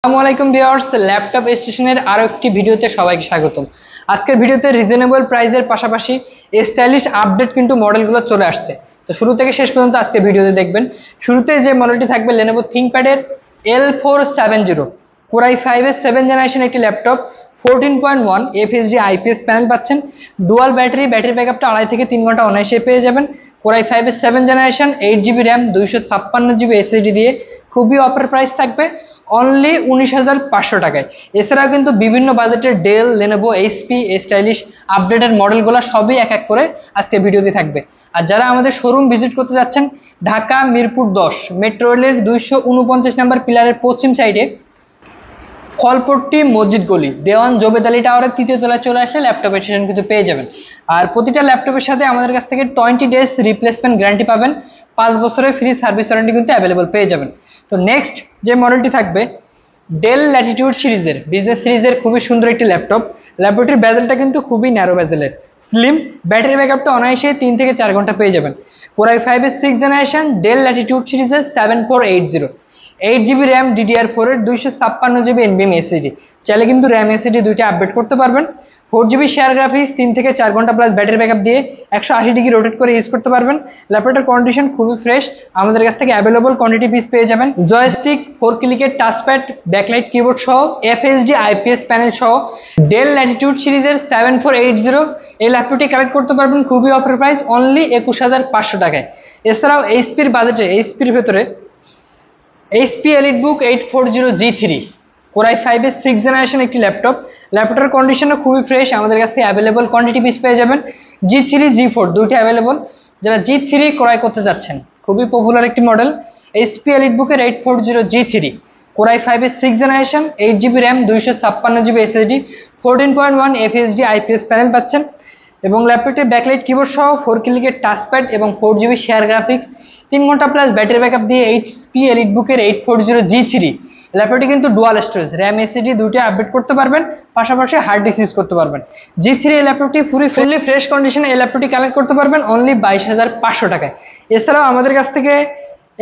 আসসালামু আলাইকুম viewers, laptop স্টেশনের আরো একটি ভিডিওতে সবাইকে স্বাগতম। আজকের ভিডিওতে রিজনেবল প্রাইসের পাশাপাশি স্টাইলিশ আপডেট কিন্তু মডেলগুলো চলে আসছে। তো শুরু থেকে শেষ পর্যন্ত আজকে ভিডিওতে দেখবেন। শুরুতে যে মডেলটি থাকবে Lenovo ThinkPad এর L470 Core i5 এর 7th জেনারেশন একটি ল্যাপটপ, 14.1 FHD IPS প্যানেল পাচ্ছেন। ডুয়াল ব্যাটারি ব্যাকআপটা 2.5 থেকে 3 ঘন্টা অনায়াসে পেয়ে যাবেন। Core i5 এর 7th generation, 8GB RAM, 256GB SSD দিয়ে খুবই অফার প্রাইস থাকবে অনলি 19,500 টাকায়। এছাড়াও কিন্তু বিভিন্ন বাজেটের Dell, Lenovo, HP stylish updated মডেলগুলো সবই এক এক করে আজকে ভিডিওতে থাকবে। আর যারা আমাদের শোরুম ভিজিট করতে যাচ্ছেন, ঢাকা মিরপুর 10 মেট্রো রেলের 249 নম্বর পিলারের পশ্চিম সাইডে ফলপট্টি মসজিদ গলি দেওয়ান জোবেদ আলী টাওয়ারের 3য় তলায় চলে আসলে ল্যাপটপ স্টেশন কিন্তু পেয়ে যাবেন। আর প্রতিটা ল্যাপটপের সাথে আমাদের কাছ থেকে 20 ডেজ রিপ্লেসমেন্ট গ্যারান্টি পাবেন, 5 বছরের ফ্রি সার্ভিস ওয়ারেন্টি কিন্তু অ্যাভেলেবল পেয়ে যাবেন। তো নেক্সট যে মডেলটি থাকবে ডেল ল্যাটিটিউড সিরিজের, বিজনেস সিরিজের খুবই সুন্দর একটি ল্যাপটপ। ল্যাপটপটির বেজেলটা কিন্তু খুবই ন্যারো বেজেলের, স্লিম, ব্যাটারি ব্যাকআপটা অনায়াসে 3 থেকে 4 ঘন্টা পেয়ে যাবেন। Core i5 এর 6th জেনারেশন ডেল ল্যাটিটিউড সিরিজের 7480, 8GB RAM DDR4 এর 256GB NVMe SSD। চাইলে কিন্তু RAM SSD দুইটা আপডেট করতে পারবেন। 4GB শেয়ার গ্রাফিক্স, 3 থেকে 4 ঘন্টা প্লাস ব্যাটারি ব্যাকআপ দিয়ে 180 ডিগ্রি রোটেট করে ইউজ করতে পারবেন। ল্যাপটপের কন্ডিশন খুবই ফ্রেশ, আমাদের কাছ থেকে অ্যাভেলেবল কোয়ান্টিটি পিস পেয়ে যাবেন। জয়স্টিক, 4 ক্লিকের টাচপ্যাড, ব্যাকলাইট কিবোর্ড সহ FHD IPS প্যানেল সহ ডেল ল্যাটিটিউড সিরিজের 7480 এই ল্যাপটপটি কালেক্ট করতে পারবেন খুবই অফার প্রাইস অনলি 21,500 টাকায়। এছাড়াও এইচপির বাজেটে, এইচপির ভেতরে HP EliteBook 840 G3 Core i5 এর 6th জেনারেশন একটি ল্যাপটপ। ল্যাপটপের কন্ডিশনও খুবই ফ্রেশ, আমাদের কাছ থেকে অ্যাভেলেবল কোয়ান্টিটি পিস পেয়ে যাবেন। G3 G4 দুইটি অ্যাভেলেবল। যারা G3 ক্রয় করতে যাচ্ছেন, খুবই পপুলার একটি মডেল HP EliteBook এর 840 G3 Core i5 এর 6th generation, 8GB RAM, 256GB SSD, 14.1 FHD IPS panel পাচ্ছেন এবং ল্যাপটপটির ব্যাকলাইট কিবোর্ড সহ 4 ক্লিকের টাচপ্যাড এবং 4GB শেয়ার গ্রাফিক্স, 3 ঘন্টা প্লাস ব্যাটারি ব্যাকআপ দিয়ে HP EliteBook এর 840 G3 ল্যাপটপটি কিন্তু ডুয়াল স্টোরেজ, RAM SSD দুইটা আপডেট করতে পারবেন, পাশাপাশি হার্ড ডিস্ক ইউজ করতে পারবেন। G3 এই ল্যাপটপটি ফুললি ফ্রেশ কন্ডিশনে এই ল্যাপটপটি কালেক্ট করতে পারবেন অনলি 22,500 টাকায়। এছাড়াও আমাদের কাছ থেকে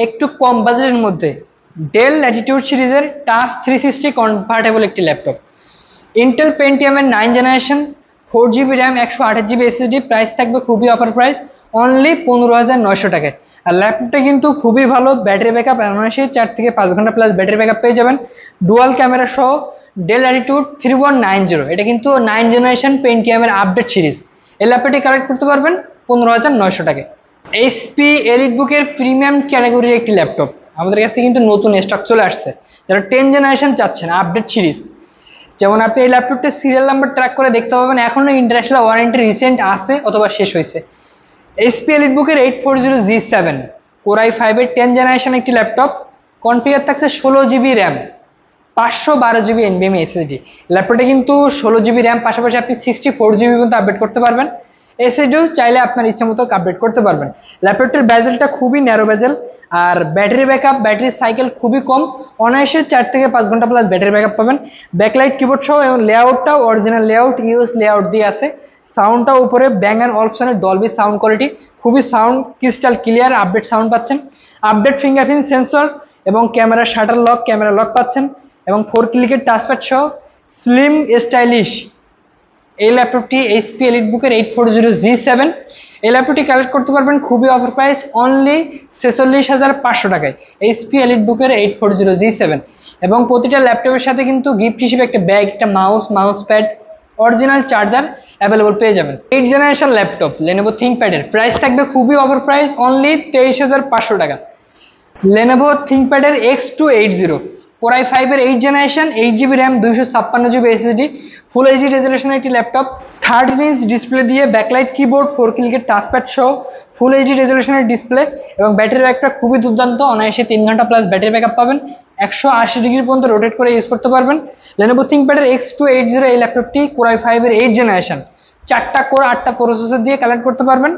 একটু কম বাজেটের মধ্যে ডেল ল্যাটিটিউড সিরিজের টাচ 360 কনভার্টেবল একটি ল্যাপটপ, ইন্টেল পেন্টিয়াম এর 9th generation, 4GB RAM, 128GB SSD, price থাকবে খুবই অফার প্রাইস অনলি 15,900 টাকায়। আর ল্যাপটপটা কিন্তু খুবই ভালো, ব্যাটারি ব্যাকআপ অনায়াসে 4 থেকে 5 ঘন্টা প্লাস ব্যাটারি ব্যাকআপ পেয়ে যাবেন। ডুয়াল ক্যামেরা সহ ডেল ল্যাটিটিউড 3190, এটা কিন্তু 9th জেনারেশন পেন্টিয়ামের আপডেট সিরিজ। এই ল্যাপটপটি কালেক্ট করতে পারবেন 15,900 টাকায়। HP EliteBook এর প্রিমিয়াম ক্যাটাগরির একটি ল্যাপটপ, আমাদের কাছে কিন্তু নতুন স্টক চলে আসছে। যারা 10th জেনারেশন চাচ্ছেন আপডেট সিরিজ, যেমন আপনি এই ল্যাপটপটা সিরিয়াল নাম্বার ট্র্যাক করে দেখতে পাবেন এখনো ইন্টারন্যাশনাল ওয়ারেন্টি রিসেন্ট আছে অথবা শেষ হয়েছে। HP EliteBook এর 840 G7 Core i5 এর 10th জেনারেশন একটি ল্যাপটপ, কনফিগার থাকছে 16GB RAM, 512GB NVMe SSD। ল্যাপটপটা কিন্তু 16GB RAM, পাশাপাশি আপনি 64GB পর্যন্ত আপডেট করতে পারবেন। SSDও চাইলে আপনার ইচ্ছা মতো আপডেট করতে পারবেন। ল্যাপটপটির বেজেলটা খুবই ন্যারো বেজেল আর ব্যাটারি ব্যাকআপ, ব্যাটারি সাইকেল খুবই কম, অনায়াসে 4 থেকে 5 ঘন্টা প্লাস ব্যাটারি ব্যাকআপ পাবেন। ব্যাকলাইট কিবোর্ড সহ এবং লেআউটটাও অরিজিনাল লেআউট, ইউএস লেআউট দিয়ে আছে। সাউন্ডটাও উপরে ব্যাং অ্যান্ড অলপশনের ডলবি সাউন্ড কোয়ালিটি, খুবই sound crystal clear, update sound পাচ্ছেন। আপডেট ফিঙ্গারপ্রিন্ট সেন্সর এবং camera shutter lock, camera lock পাচ্ছেন এবং 4 ক্লিকের টাচপ্যাড সহ স্লিম স্টাইলিশ এই ল্যাপটপটি HP EliteBook এর 840 G7 এই ল্যাপটপটি কালেক্ট করতে পারবেন খুবই অফার প্রাইস অনলি 46,500 টাকায়। HP EliteBook এর 840 G7 এবং প্রতিটা ল্যাপটপের সাথে কিন্তু গিফট হিসেবে একটা ব্যাগ, একটা mouse pad, original charger available পেয়ে যাবেন। 8th generation laptop Lenovo ThinkPad এর প্রাইস থাকবে খুবই অফার প্রাইস অনলি 23,500 টাকা। Lenovo ThinkPad এর X280 Core i5 এর 8th generation, 8GB RAM, 256GB SSD, full HD রেজলিউশনের একটি ল্যাপটপ, 13 ইঞ্চ ডিসপ্লে দিয়ে ব্যাকলাইট কিবোর্ড, 4 ক্লিকের টাচপ্যাড সহ ফুল এইচডি রেজলিউশনের ডিসপ্লে এবং ব্যাটারি ব্যাকআপটা খুবই দুর্দান্ত, অনায়াসে 3 ঘন্টা প্লাস ব্যাটারি ব্যাকআপ পাবেন, 180 ডিগ্রি পর্যন্ত রোটেট করে ইউজ করতে পারবেন। Lenovo ThinkPad এর X280 এই ল্যাপটপটি Core i5 এর 8th জেনারেশন, 4টা কোর 8টা প্রসেসর দিয়ে কালেক্ট করতে পারবেন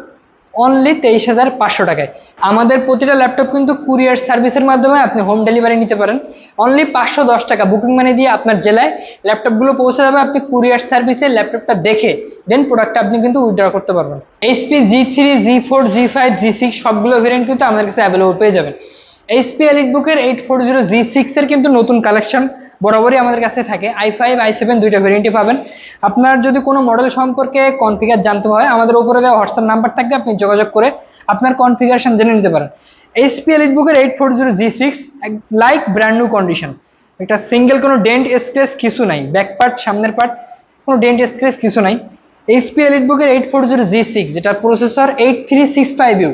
অনলি 23,500 টাকায়। আমাদের প্রতিটা ল্যাপটপ কিন্তু কুরিয়ার সার্ভিসের মাধ্যমে আপনি হোম ডেলিভারি নিতে পারেন অনলি 510 টাকা বুকিং মানি দিয়ে আপনার জেলায় ল্যাপটপগুলো পৌঁছে যাবে। আপনি কুরিয়ার সার্ভিসে ল্যাপটপটা দেখে দেন প্রোডাক্টটা আপনি কিন্তু উইথড্র করতে পারবেন। HP G3, G4, G5, G6 সবগুলো ভেরিয়েন্ট কিন্তু আমাদের কাছে অ্যাভেলেবল পেয়ে যাবেন। HP EliteBook এর 840 G6 এর কিন্তু নতুন কালেকশন বরাবরই আমাদের কাছে থাকে। i5 i7 দুইটা ভেরিয়েন্টই পাবেন। আপনার যদি কোনো মডেল সম্পর্কে কনফিগার জানতে হয়, আমাদের উপরে দেওয়া হোয়াটসঅ্যাপ নাম্বার থাকবে, আপনি যোগাযোগ করে আপনার কনফিগারেশন জেনে নিতে পারেন। এইচপি এলিটবুকের 840G6 like brand new condition, এটা সিঙ্গেল কোনো ডেন্ট স্ক্র্যাচ কিছু নাই, ব্যাক পার্ট সামনের পার্ট কোনো ডেন্ট স্ক্র্যাচ কিছু নাই। এইচপি এলিটবুকের 840G6 যেটা প্রসেসর 8365U,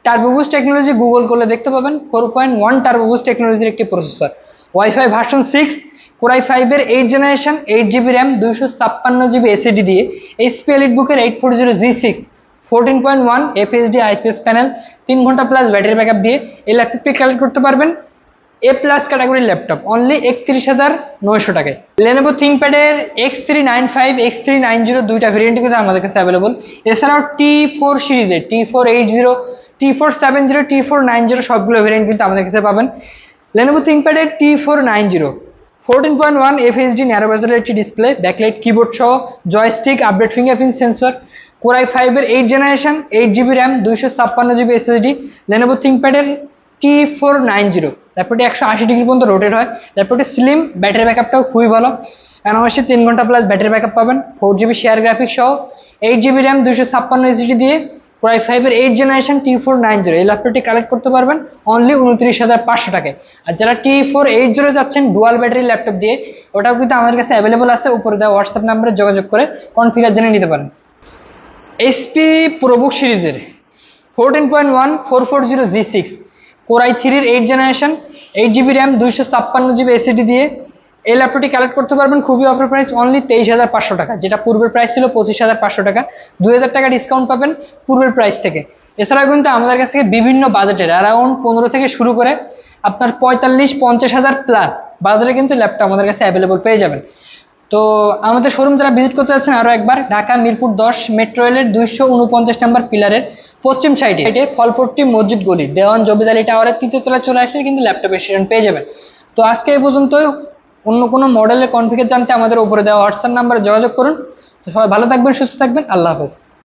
টার্বোবুস্ট টেকনোলজি গুগল করলে দেখতে পাবেন, 4.1 টার্বোবুস্ট টেকনোলজির একটি প্রসেসর, ওয়াইফাই ভার্সন 6, কোরাই 5-এর 8 generation, 8GB RAM, 256GB SSD দিয়ে এইচপি এলিটবুকের 840G6 14.1 FHD IPS প্যানেল, 3 ঘন্টা প্লাস ব্যাটারি ব্যাকআপ দিয়ে এই ল্যাপটপটি কালেক্ট করতে পারবেন। এ প্লাস ক্যাটাগরির ল্যাপটপ অনলি 31,900 টাকায়। লেনোভো থিংকপ্যাডের X395 X390 দুইটা ভেরিয়েন্ট কিন্তু আমাদের কাছে অ্যাভেলেবল। এছাড়াও T4 সিরিজের T480 T470 T490 সবগুলো ভেরিয়েন্ট কিন্তু আমাদের কাছে পাবেন। লেনোভো থিংকপ্যাডের T490 14.1 FHD ন্যারো বেজেলের একটি ডিসপ্লে, ব্যাকলাইট কিবোর্ড সহ, joystick, update fingerprint sensor, core i 5-এর 8 generation, 8GB RAM, 256GB SSD. Lenovo থিংকপ্যাডের T490 ল্যাপটপটি 180 ডিগ্রি পর্যন্ত রোটেট হয়। ল্যাপটপটি স্লিম, ব্যাটারি ব্যাকআপটাও খুবই ভালো, অনাবশ্যই 3 ঘন্টা প্লাস ব্যাটারি ব্যাকআপ পাবেন। 4GB শেয়ার গ্রাফিক্স সহ, 8GB র্যাম, 256 এসএসডি দিয়ে কোরাই 5-এর 8 জেনারেশন T490 এই ল্যাপটপটি কালেক্ট করতে পারবেন অনলি 29,500 টাকায়। আর যারা T480 যাচ্ছেন ডুয়াল ব্যাটারি ল্যাপটপ দিয়ে, ওটাও কিন্তু আমাদের কাছে অ্যাভেলেবল আছে, উপরে দেওয়া হোয়াটসঅ্যাপ নাম্বারে যোগাযোগ করে কনফিগার জেনে নিতে পারেন। এইচপি প্রোবুক সিরিজের 14.1 440G6 কোরাই 3-এর 8 generation, 8GB RAM, 256GB SSD দিয়ে এই ল্যাপটপটি কালেক্ট করতে পারবেন খুবই অফার প্রাইস অনলি 23,500 টাকা, যেটা পূর্বের প্রাইস ছিল 25,500 টাকা, 2,000 টাকা ডিসকাউন্ট পাবেন পূর্বের প্রাইস থেকে। এছাড়াও কিন্তু আমাদের কাছ থেকে বিভিন্ন বাজেটের অ্যারাউন্ড 15 থেকে শুরু করে আপনার 45-50,000 প্লাস বাজারে কিন্তু ল্যাপটপ আমাদের কাছে অ্যাভেলেবল পেয়ে যাবেন। তো আমাদের শোরুম যারা ভিজিট করতে যাচ্ছেন, আরও একবার ঢাকা মিরপুর 10 মেট্রো রেলের 249 নম্বর পিলারের পশ্চিম সাইডে ফলপট্টি মসজিদ গলি দেওয়ান জবিদ আলী টাওয়ারের 3য় তলায় চলে আসলে কিন্তু ল্যাপটপের স্টেশন পেয়ে যাবেন। তো আজকে এই পর্যন্তই। অন্য কোনো মডেলের কনফিগার জানতে আমাদের উপরে দেওয়া হোয়াটসঅ্যাপ নাম্বারে যোগাযোগ করুন। তো সবাই ভালো থাকবেন, সুস্থ থাকবেন, আল্লাহ হাফেজ।